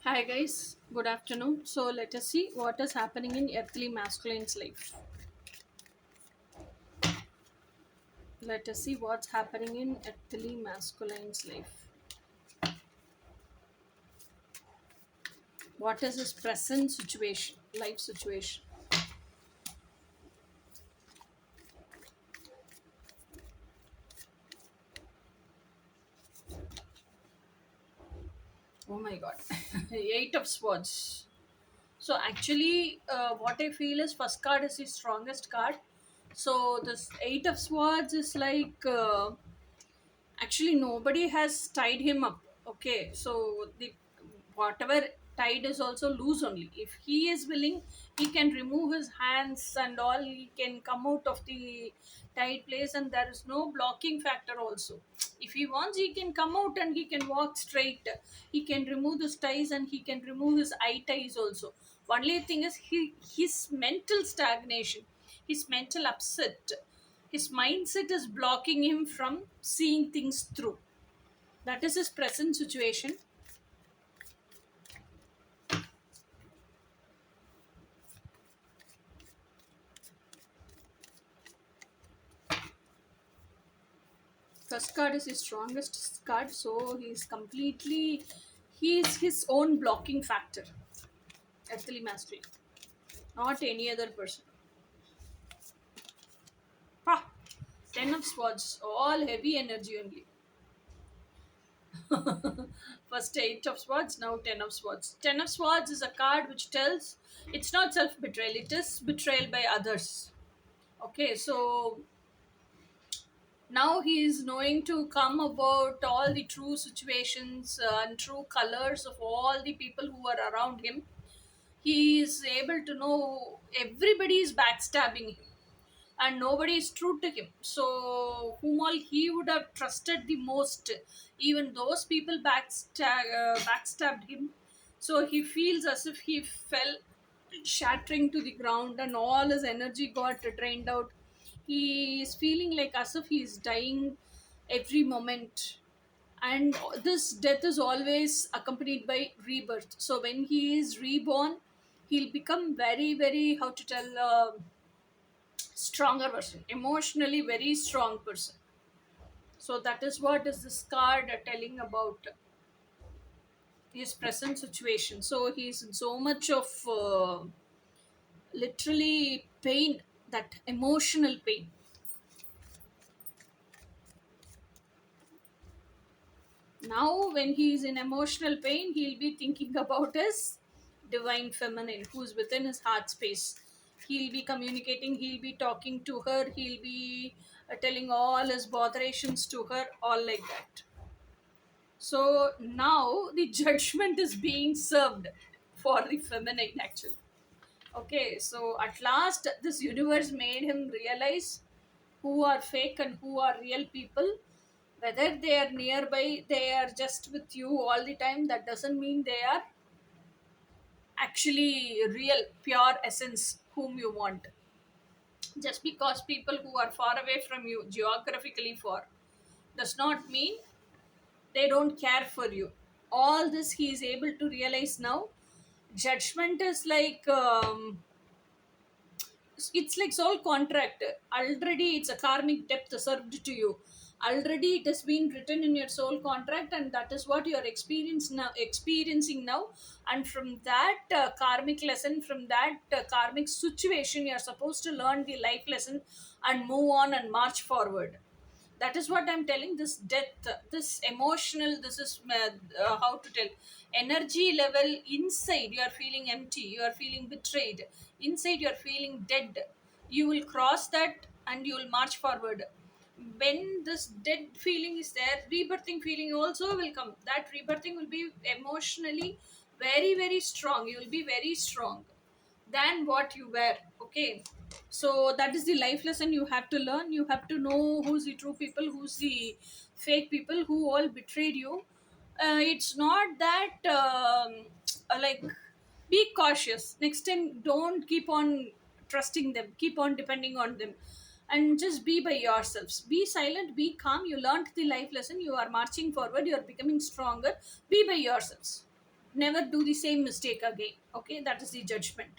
Hi guys, good afternoon. So let us see what is happening in earthly masculine's life. Let us see what's happening in earthly masculine's life. What is his present situation, life situation? Oh my god, Eight of Swords. So actually, what I feel is first card is the strongest card. So this Eight of Swords is like actually nobody has tied him up. Okay, so the whatever tied is also loose only. If he is willing, he can remove his hands and all, he can come out of the tied place, and there is no blocking factor also. If he wants, he can come out and he can walk straight. He can remove the ties and he can remove his eye ties also. Only thing is his mental stagnation, his mental upset, his mindset is blocking him from seeing things through. That is his present situation. First card is his strongest card, so he is his own blocking factor. Earthly mastery, not any other person. Ha! Ten of Swords, all heavy energy only. First Eight of Swords, now Ten of Swords. Ten of Swords is a card which tells it's not self betrayal, it is betrayal by others. Okay, so now he is knowing to come about all the true situations and true colors of all the people who are around him. He is able to know everybody is backstabbing him and nobody is true to him. So whom all he would have trusted the most, even those people backstabbed him. So he feels as if he fell shattering to the ground and all his energy got drained out. He is feeling like as if he is dying every moment, and this death is always accompanied by rebirth. So when he is reborn, he'll become very how to tell, stronger person, emotionally very strong person. So that is what is this card telling about his present situation. So he's in so much of literally pain, that emotional pain. Now when he is in emotional pain, he'll be thinking about his divine feminine who's within his heart space. He'll be communicating, he'll be talking to her, he'll be telling all his botherations to her, all like that. So now the judgment is being served for the feminine actually. Okay, so at last this universe made him realize who are fake and who are real people. Whether they are nearby, they are just with you all the time, that doesn't mean they are actually real, pure essence whom you want. Just because people who are far away from you, geographically far, does not mean they don't care for you. All this he is able to realize now. Judgment is like, it's like soul contract. Already it's a karmic debt served to you. Already it has been written in your soul contract, and that is what you are experiencing now. And from that karmic lesson, from that karmic situation, you are supposed to learn the life lesson and move on and march forward. That is what I'm telling. This death, this emotional, this is how to tell, energy level inside, you are feeling empty, you are feeling betrayed, inside you are feeling dead. You will cross that and you will march forward. When this dead feeling is there, rebirthing feeling also will come. That rebirthing will be emotionally very strong. You will be very strong than what you were. Okay, so that is the life lesson you have to learn. You have to know who's the true people, who's the fake people, who all betrayed you. It's not that like, be cautious next time. Don't keep on trusting them, keep on depending on them, and just be by yourselves. Be silent, be calm. You learned the life lesson, you are marching forward, you are becoming stronger. Be by yourselves. never do the same mistake again. Okay, that is the judgment.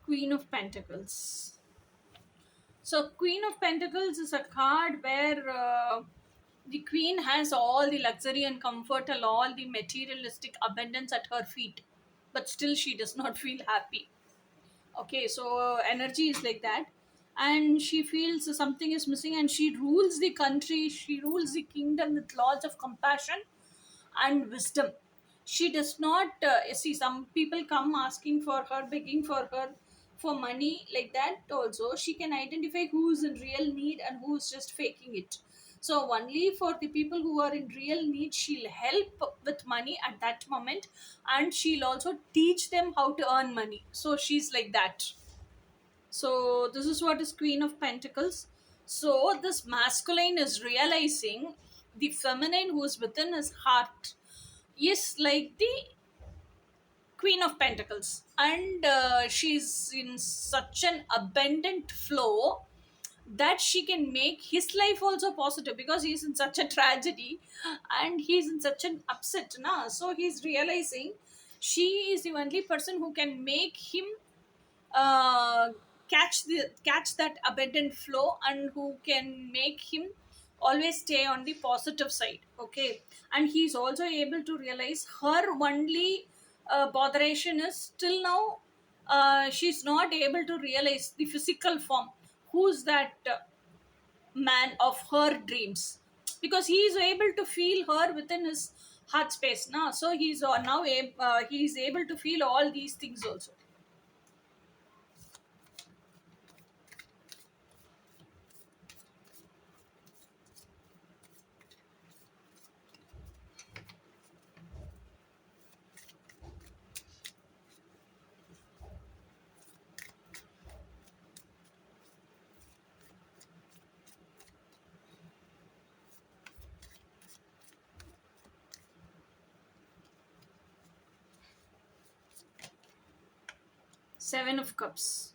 Queen of Pentacles. So, Queen of Pentacles is a card where the queen has all the luxury and comfort and all the materialistic abundance at her feet, but still she does not feel happy. Okay, so energy is like that, and she feels something is missing, and she rules the country, she rules the kingdom with lots of compassion and wisdom. She does not see some people come asking for her, begging for her for money, like that also she can identify who is in real need and who is just faking it. So only for the people who are in real need she'll help with money at that moment, and she'll also teach them how to earn money. So she's like that. So this is what is Queen of Pentacles. So this masculine is realizing the feminine who is within his heart is like the Queen of Pentacles, and she's in such an abundant flow that she can make his life also positive, because he's in such a tragedy and he's in such an upset now. So he's realizing she is the only person who can make him uh, catch that abundant flow, and who can make him always stay on the positive side. Okay, and he's also able to realize her only botheration is till now she's not able to realize the physical form, who's that man of her dreams, because he is able to feel her within his heart space now. So he's now he's able to feel all these things also. Seven of Cups.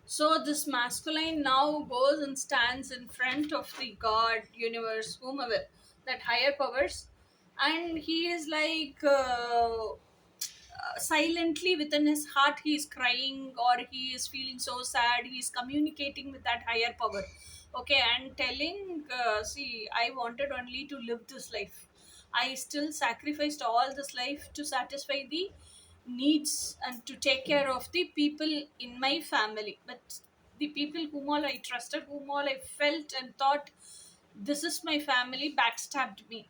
So this masculine now goes and stands in front of the God, universe, whomever, that higher powers, and he is like silently within his heart he is crying, or he is feeling so sad. He is communicating with that higher power. Okay, and telling, see, I wanted only to live this life. I still sacrificed all this life to satisfy the needs and to take care of the people in my family, but the people whom all I trusted, whom all I felt and thought this is my family, backstabbed me.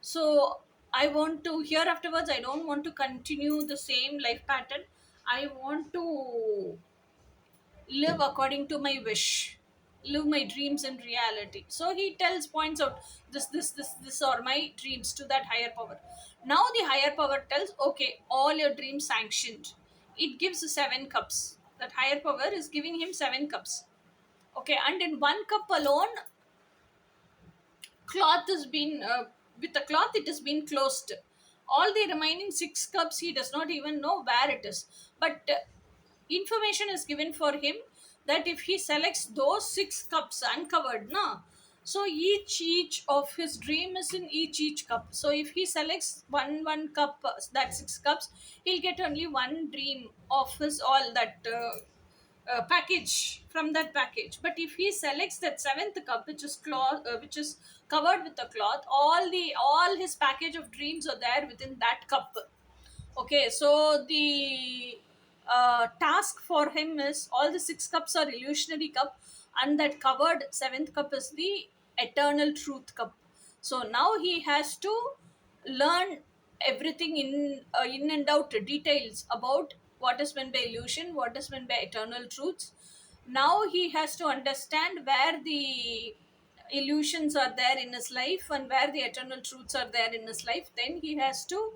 So I want to, here afterwards I don't want to continue the same life pattern. I want to live according to my wish, live my dreams in reality. So he tells, points out, this are my dreams to that higher power. Now the higher power tells, okay, all your dreams sanctioned. It gives 7 cups. That higher power is giving him 7 cups. Okay, and in one cup alone, cloth has been with the cloth it has been closed. All the remaining 6 cups he does not even know where it is, but information is given for him that if he selects those 6 cups uncovered na, so each of his dream is in each cup. So if he selects one cup, that 6 cups, he'll get only one dream of his all that package from that package. But if he selects that seventh cup, which is cloth, which is covered with the cloth, all his package of dreams are there within that cup. Okay, so the task for him is, all the 6 cups are illusionary cup, and that covered seventh cup is the eternal truth cup. So now he has to learn everything in and out details about what is meant by illusion, what is meant by eternal truths. Now he has to understand where the illusions are there in his life and where the eternal truths are there in his life. Then he has to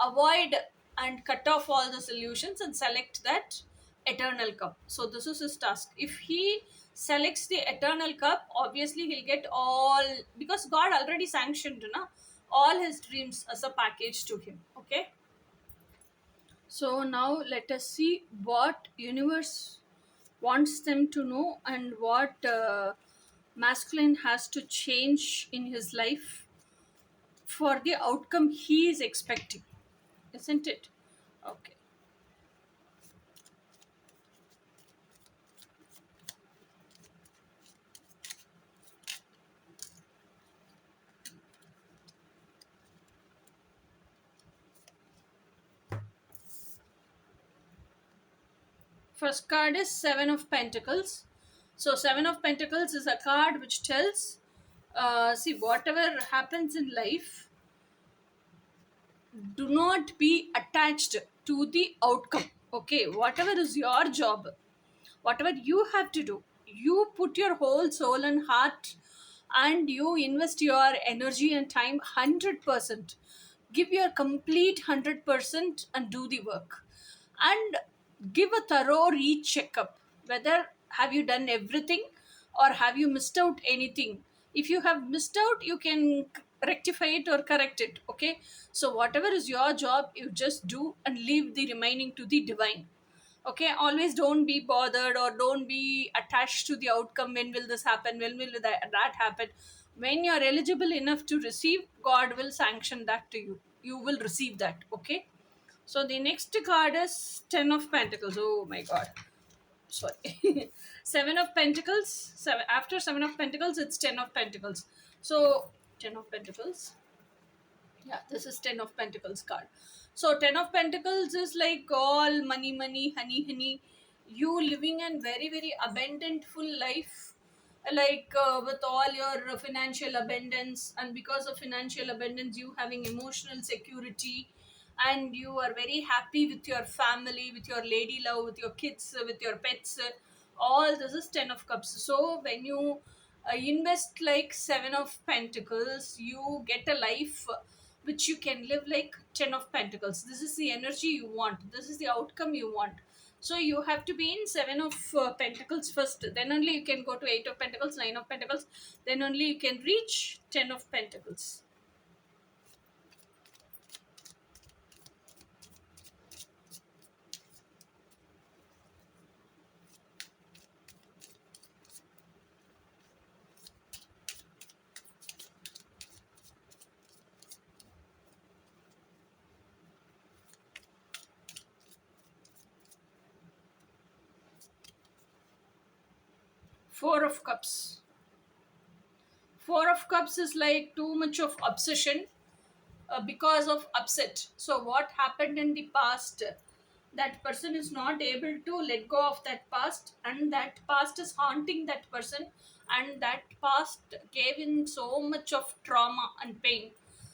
avoid and cut off all the solutions and select that eternal cup. So this is his task. If he selects the eternal cup, obviously he'll get all, because God already sanctioned all his dreams as a package to him. Okay, so now let us see what universe wants them to know, and what masculine has to change in his life for the outcome he is expecting, isn't it? Okay. First card is Seven of Pentacles. So Seven of Pentacles is a card which tells, see, whatever happens in life, do not be attached to the outcome. Okay, whatever is your job, whatever you have to do, you put your whole soul and heart, and you invest your energy and time 100%. Give your complete 100% and do the work, and give a thorough recheck-up whether have you done everything or have you missed out anything. If you have missed out, you can rectify it or correct it. Okay, so whatever is your job, you just do and leave the remaining to the divine. Okay, always don't be bothered or don't be attached to the outcome. When will this happen, when will that happen? When you're eligible enough to receive, God will sanction that to you, you will receive that. Okay, so the next card is Ten of Pentacles. Oh my God, sorry. Seven of Pentacles. After Seven of Pentacles, it's Ten of Pentacles. So Ten of Pentacles. Yeah, this is Ten of Pentacles card. So Ten of Pentacles is like all money, money, honey, honey. You living a very, very abundant, full life, like with all your financial abundance, and because of financial abundance, you having emotional security, and you are very happy with your family, with your lady love, with your kids, with your pets. All this is Ten of Cups. So when you invest like Seven of Pentacles, you get a life which you can live like Ten of Pentacles. This is the energy you want, this is the outcome you want. So you have to be in Seven of Pentacles first, then only you can go to Eight of Pentacles, Nine of Pentacles, then only you can reach Ten of Pentacles. Four of Cups. Four of Cups is like too much of obsession, because of upset. So what happened in the past, that person is not able to let go of that past, and that past is haunting that person, and that past gave him so much of trauma and pain.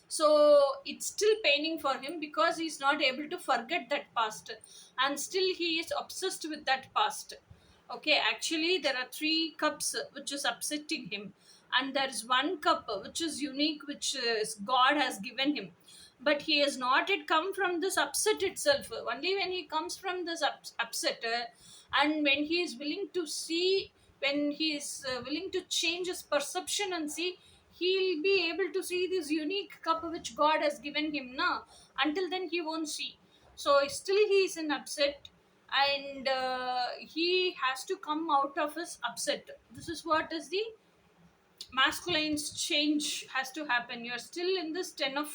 So it's still paining for him because he's not able to forget that past, and still he is obsessed with that past. Okay, actually there are three cups which is upsetting him, and there is one cup which is unique, which God has given him, but he has not yet come from this upset itself. Only when he comes from this upset, and when he is willing to see, when he is willing to change his perception and see, he'll be able to see this unique cup which God has given him now. Until then he won't see. So still he is in upset, and he has to come out of his upset. This is what is the masculine's change has to happen. You're still in this Ten of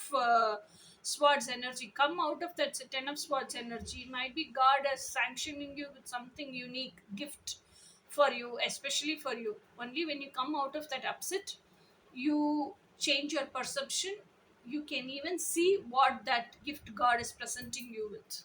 Swords energy. Come out of that Ten of Swords energy. Might be God is sanctioning you with something unique gift for you, especially for you. Only when you come out of that upset, you change your perception. You can even see what that gift God is presenting you with.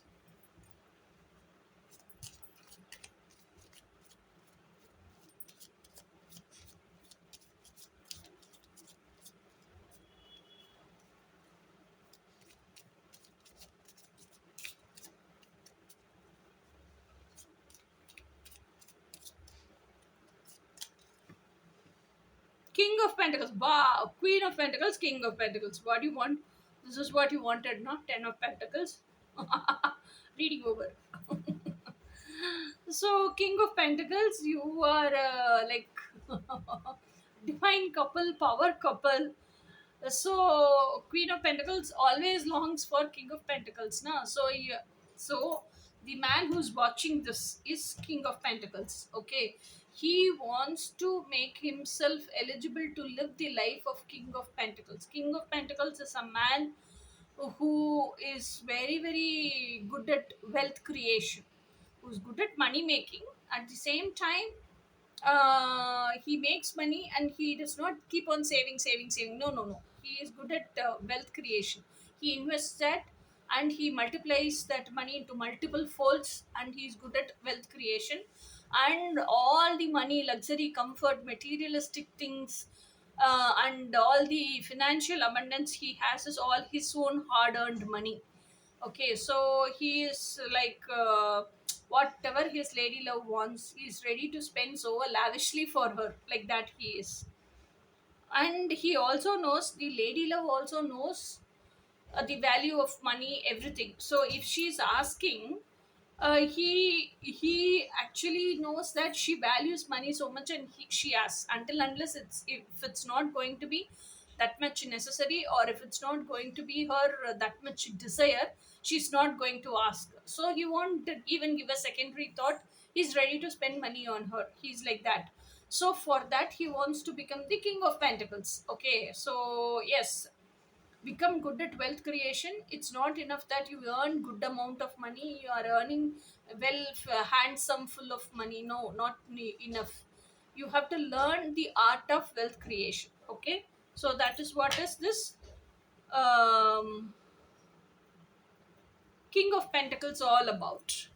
King of Pentacles. Wow. Queen of Pentacles, King of Pentacles. What do you want? This is what you wanted, not Ten of Pentacles. Reading over. So, King of Pentacles, you are like divine couple, power couple. So, Queen of Pentacles always longs for King of Pentacles. Na? So, so the man who's watching this is King of Pentacles. Okay, he wants to make himself eligible to live the life of King of Pentacles. King of Pentacles is a man who is very, very good at wealth creation, who's good at money making. At the same time, he makes money and he does not keep on saving. No, no, no. He is good at wealth creation. He invests that and he multiplies that money into multiple folds, and he is good at wealth creation. And all the money, luxury, comfort, materialistic things, and all the financial abundance he has is all his own hard earned money. Okay, so he is like whatever his lady love wants, he is ready to spend so lavishly for her, like that he is. And he also knows, the lady love also knows the value of money, everything. So if she's asking, he actually knows that she values money so much, and she asks until unless it's, if it's not going to be that much necessary, or if it's not going to be her that much desire, she's not going to ask. So he won't even give a secondary thought. He's ready to spend money on her. He's like that. So for that he wants to become the King of Pentacles. Okay, so yes, become good at wealth creation. It's not enough that you earn good amount of money, you are earning well, handsome full of money. No, not enough. You have to learn the art of wealth creation. Okay, so that is what is this um, King of Pentacles all about.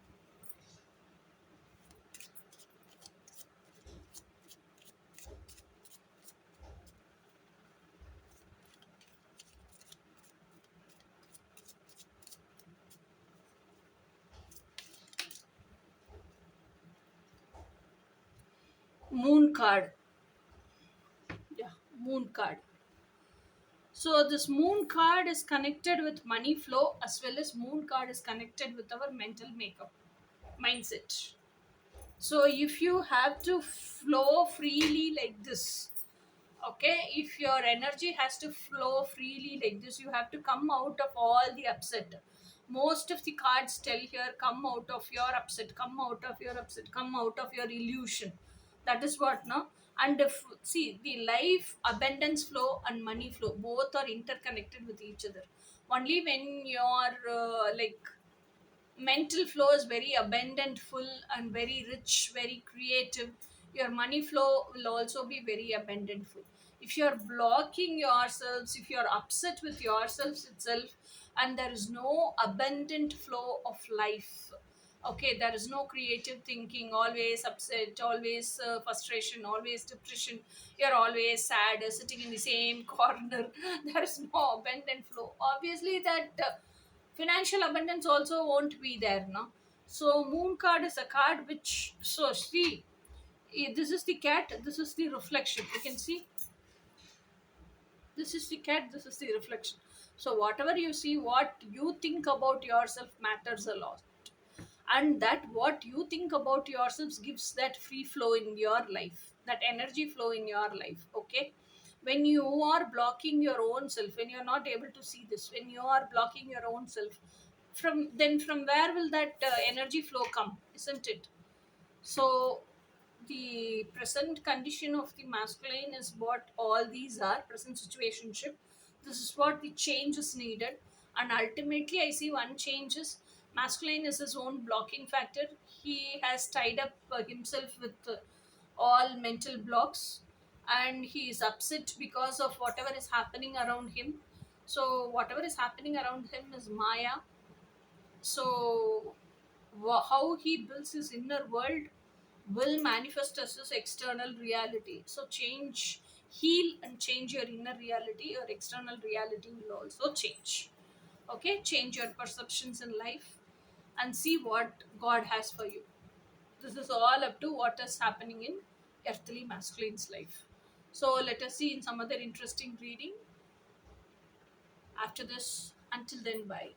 Moon card. Yeah, moon card. So this moon card is connected with money flow, as well as moon card is connected with our mental makeup, mindset. So if you have to flow freely like this, okay, if your energy has to flow freely like this, you have to come out of all the upset. Most of the cards tell here, come out of your upset, come out of your upset, come out of your illusion. That is what, no? And if, see, the life, abundance flow and money flow, both are interconnected with each other. Only when you're like mental flow is very abundant, full, and very rich, very creative, your money flow will also be very abundant, full. If you're blocking yourselves, if you're upset with yourselves itself, and there is no abundant flow of life, okay, there is no creative thinking, always upset, always frustration, always depression, you're always sad, sitting in the same corner, there is no abundant flow, obviously that financial abundance also won't be there, no? So moon card is a card which, so see, this is the cat, this is the reflection, you can see, this is the cat, this is the reflection. So whatever you see, what you think about yourself matters a lot, and that what you think about yourselves gives that free flow in your life, that energy flow in your life. Okay, when you are blocking your own self, when you're not able to see this, when you are blocking your own self, from then from where will that energy flow come, isn't it? So the present condition of the masculine is what all these are, present situationship. This is what the change is needed. And ultimately I see one change is masculine is his own blocking factor. He has tied up himself with all mental blocks, and he is upset because of whatever is happening around him. So whatever is happening around him is Maya. So how he builds his inner world will manifest as his external reality. So change, heal and change your inner reality, your external reality will also change. Okay, change your perceptions in life and see what God has for you. This is all up to what is happening in earthly masculine's life. So let us see in some other interesting reading after this. Until then, bye.